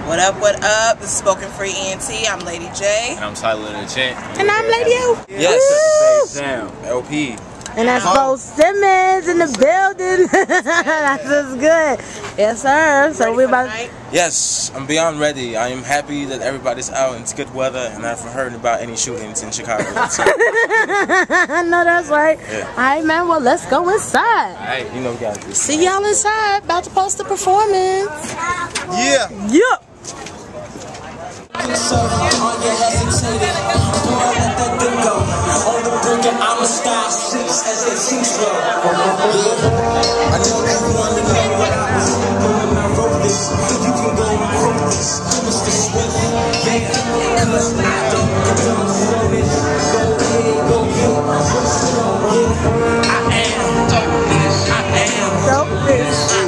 What up, what up? This is SpokenFree ENT. I'm Lady J. And I'm Tyler the Chant. And I'm Lady O. Yes. Down. LP. And that's Bo Simmons in the building. That's just good. Yes, sir. So we're about. Yes, I'm beyond ready. I am happy that everybody's out and it's good weather, and I haven't heard about any shootings in Chicago. So. No, that's right. Yeah. All right, man. Well, let's go inside. All right, you know we got this. See y'all inside. About to post the performance. Yeah. Yep. So, are you hesitating? Boy, let that thing go. On the brink and I'ma style six as they sing slow. Yeah, I know you wanna know what I was thinking when I wrote this. You can go and quote this, Mr. Swift. Yeah, cause I don't know this. Go ahead, go get what's wrong. Yeah, I am dopeness. I am Dopeness.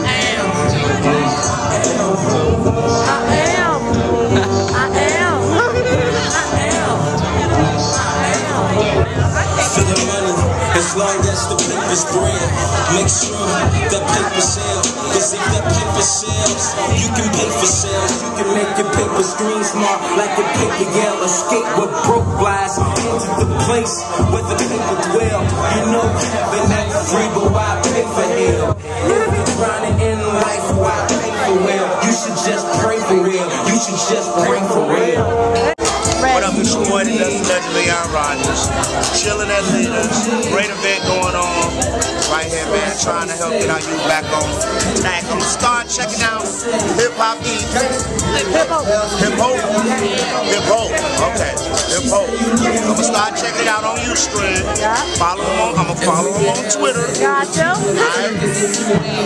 As long as the paper's bread, make sure that paper sells. Cause if that paper sells, you can pay for sales. You can make your paper screen smart like a paper yell. Escape with broke glass into the place where the paper dwell. You know heaven ain't free, but why pay for hell? If you're trying to end life, why pay for well? You should just pray for real. You should just pray for real. What up, it's your boy, the Legend Leon Rogers. Chilling at Leaders. Great event going on right here, man. Trying to help get our youth back on track. I'm gonna start checking out Hip Hop E. Hip Hop. Okay. Hip Hop. I'm gonna start checking it out on Ustream. I'm gonna follow them on Twitter. Gotcha.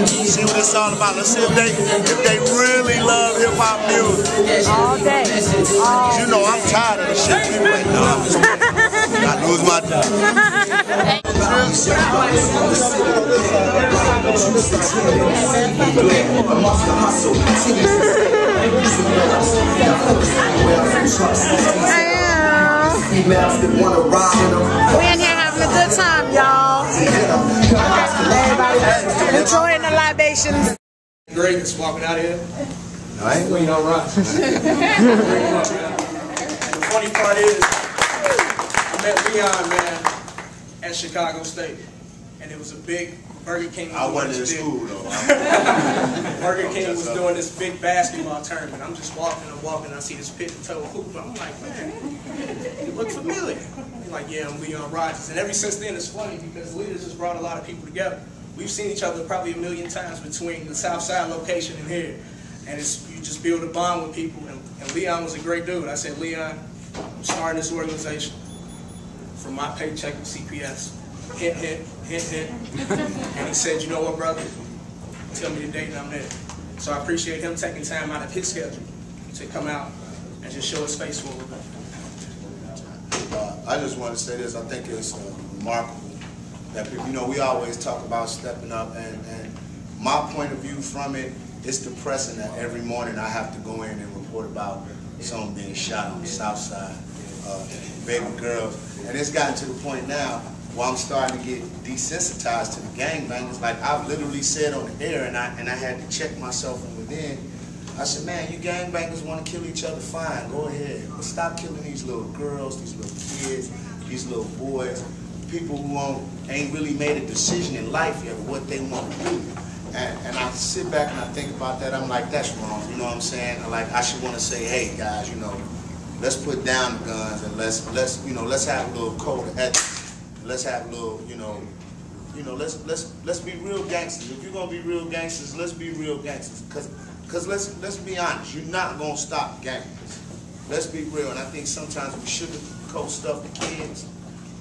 See what it's all about. Let's see if they really love hip hop music. All day. You know I'm tired of the shit. People like, I lose my time. We in here having a good time, y'all. Everybody enjoying the libations. Great, just walking out of here. I ain't We don't run. And the funny part is, I met Leon, man, at Chicago State, and it was a big Burger King. I wasn't in school though. Burger King was doing this big basketball tournament. I'm just walking, I see this pit and toe hoop. I'm like, man, you look familiar. He's like, yeah, I'm Leon Rogers. And ever since then, it's funny because Leaders has brought a lot of people together. We've seen each other probably a million times between the South Side location and here. And you just build a bond with people. And Leon was a great dude. I said, Leon, I'm starting this organization from my paycheck with CPS. Hint, hint, hint, hint. And he said, you know what, brother? Tell me the date and I'm there. So I appreciate him taking time out of his schedule to come out and just show his face for a little bit. I just want to say this. I think it's remarkable that people, you know, we always talk about stepping up, and my point of view from it, it's depressing that every morning I have to go in and report about someone being shot on the South Side, baby girls, and it's gotten to the point now where I'm starting to get desensitized to the gangbangers. Like I've literally said on the air, and I had to check myself from within. I said, man, you gangbangers want to kill each other, fine, go ahead, but stop killing these little girls, these little kids, these little boys, people who ain't really made a decision in life yet of what they want to do. And I sit back and I think about that. I'm like, that's wrong. You know what I'm saying? Like I should want to say, hey guys, you know, let's put down the guns and let's have a little code of ethics. Let's have a little, let's be real gangsters. If you're gonna be real gangsters, let's be real gangsters. Cause let's be honest, you're not gonna stop gangsters. Let's be real. And I think sometimes we sugarcoat stuff to kids,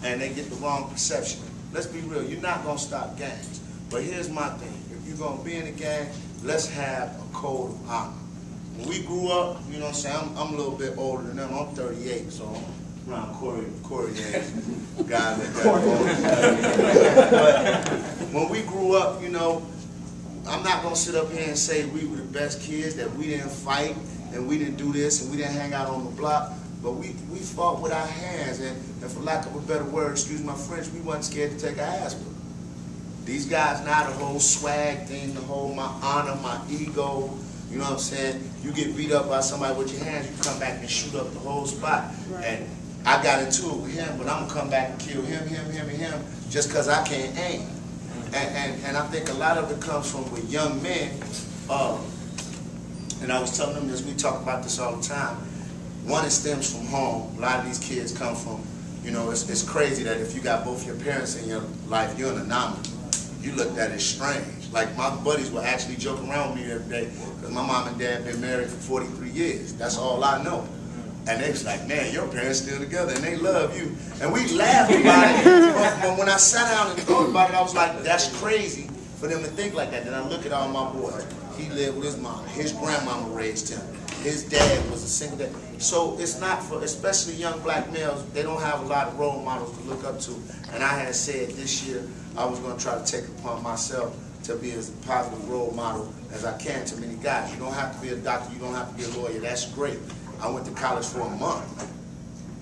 and they get the wrong perception. Let's be real. You're not gonna stop gangs. But here's my thing. If you're going to be in a gang, let's have a code of honor. When we grew up, you know what I'm saying, I'm a little bit older than them. I'm 38, so I'm around Corey age. Guy like that. But when we grew up, you know, I'm not going to sit up here and say we were the best kids, that we didn't fight, and we didn't do this, and we didn't hang out on the block. But we fought with our hands, and for lack of a better word, excuse my French, we wasn't scared to take our ass with. These guys now, the whole swag thing, the whole my honor, my ego, you know what I'm saying? You get beat up by somebody with your hands, you come back and shoot up the whole spot. And I got into it with him, but I'm gonna come back and kill him, and him, just because I can't aim. And I think a lot of it comes from with young men. And I was telling them this, we talk about this all the time. One, it stems from home. A lot of these kids come from, you know, it's crazy that if you got both your parents in your life, you're an anomaly. You looked at it strange. Like, my buddies were actually joking around with me every day because my mom and dad been married for 43 years. That's all I know. And they was like, man, your parents still together and they love you. And we laughed about it. But when I sat down and thought about it, I was like, that's crazy for them to think like that. Then I look at all my boys. He lived with his mom. His grandmama raised him. His dad was a single dad. So it's not for, especially young black males, they don't have a lot of role models to look up to. And I had said this year I was going to try to take it upon myself to be as a positive role model as I can to many guys. You don't have to be a doctor. You don't have to be a lawyer. That's great. I went to college for a month.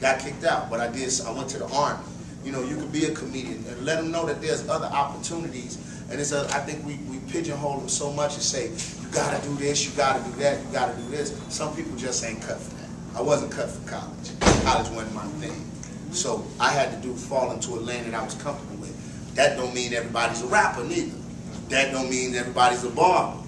Got kicked out, but I went to the Army. You know, you could be a comedian and let them know that there's other opportunities. And it's I think we pigeonhole them so much and say, you gotta do this, you gotta do that, you gotta do this. Some people just ain't cut for that. I wasn't cut for college. College wasn't my thing. So I had to fall into a lane that I was comfortable with. That don't mean everybody's a rapper neither. That don't mean everybody's a barber.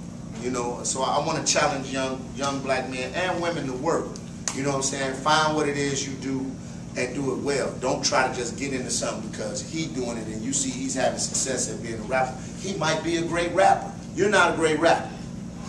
You know, so I want to challenge young black men and women to work. You know what I'm saying? Find what it is you do and do it well. Don't try to just get into something because he's doing it and you see he's having success at being a rapper. He might be a great rapper. You're not a great rapper.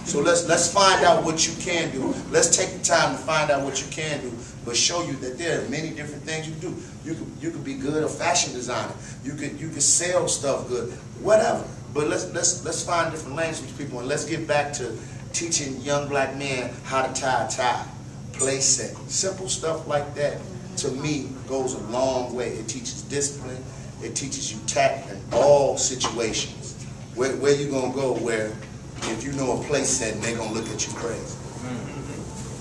So let's find out what you can do. Let's take the time to find out what you can do, but show you that there are many different things you do. You could be good, a fashion designer. You could sell stuff good, whatever. But let's find different lanes with people and let's get back to teaching young black men how to tie a tie, play set, simple stuff like that. To me, goes a long way. It teaches discipline. It teaches you tact in all situations. Where you gonna go where if you know a play set, they're gonna look at you crazy.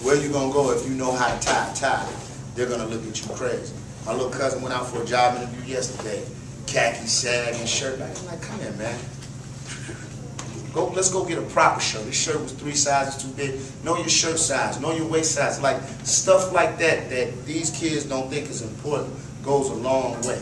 Where you gonna go if you know how to tie a tie, they're gonna look at you crazy. My little cousin went out for a job interview yesterday. Khaki, sagging shirt. I'm like, come here, man. Let's go get a proper shirt. This shirt was 3 sizes too big. Know your shirt size. Know your waist size. Like stuff like that these kids don't think is important goes a long way.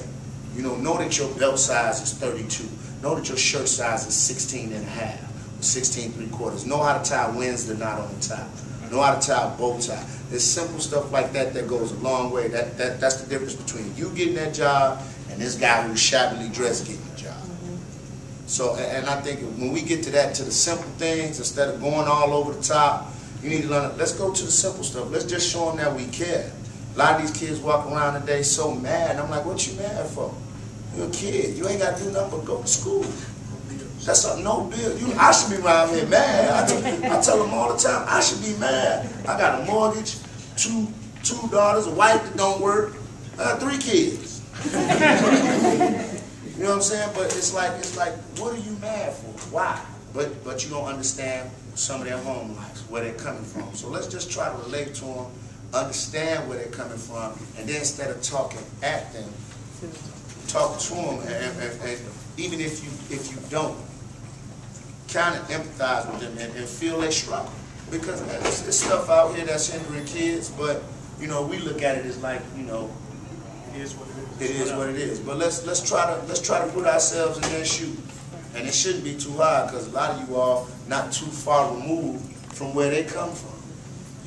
You know that your belt size is 32. Know that your shirt size is 16 and a half, 16 3/4. Know how to tie a Wednesday knot on the top. Know how to tie a bow tie. There's simple stuff like that goes a long way. That's the difference between you getting that job and this guy who's shabbily dressed getting the job. So, and I think when we get to the simple things, instead of going all over the top, you need to learn, let's go to the simple stuff. Let's just show them that we care. A lot of these kids walk around today so mad. I'm like, what you mad for? You're a kid. You ain't got to do nothing but go to school. That's no bill. I should be around here mad. I tell them all the time, I should be mad. I got a mortgage, two daughters, a wife that don't work, 3 kids. You know what I'm saying? But it's like, what are you mad for? Why? But you don't understand some of their home lives, where they're coming from. So let's just try to relate to them, understand where they're coming from, and then instead of talking at them, talk to them, and even if you don't, kind of empathize with them and feel their struggle. Because there's stuff out here that's hindering kids, but you know, we look at it as like, you know, it is what it is. It is what it is. But let's try to put ourselves in their shoes. And it shouldn't be too hard because a lot of you all not too far removed from where they come from.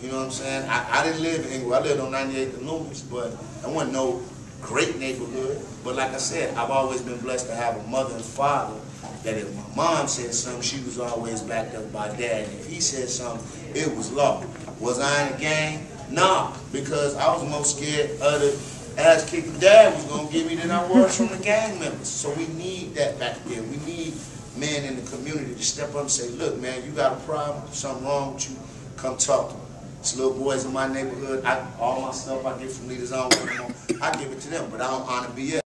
You know what I'm saying? I didn't live in Inglewood. I lived on 98th and Loomis, but I wasn't no great neighborhood. But like I said, I've always been blessed to have a mother and father that if my mom said something, she was always backed up by dad. And if he said something, it was law. Was I in a gang? Nah, because I was more scared of the ass-kicking dad was going to give me than I was from the gang members. So we need that back there. We need men in the community to step up and say, look, man, you got a problem, something wrong with you, come talk to me. It's little boys in my neighborhood, all my stuff I get from Leaders On, I give it to them, but I don't honor BS.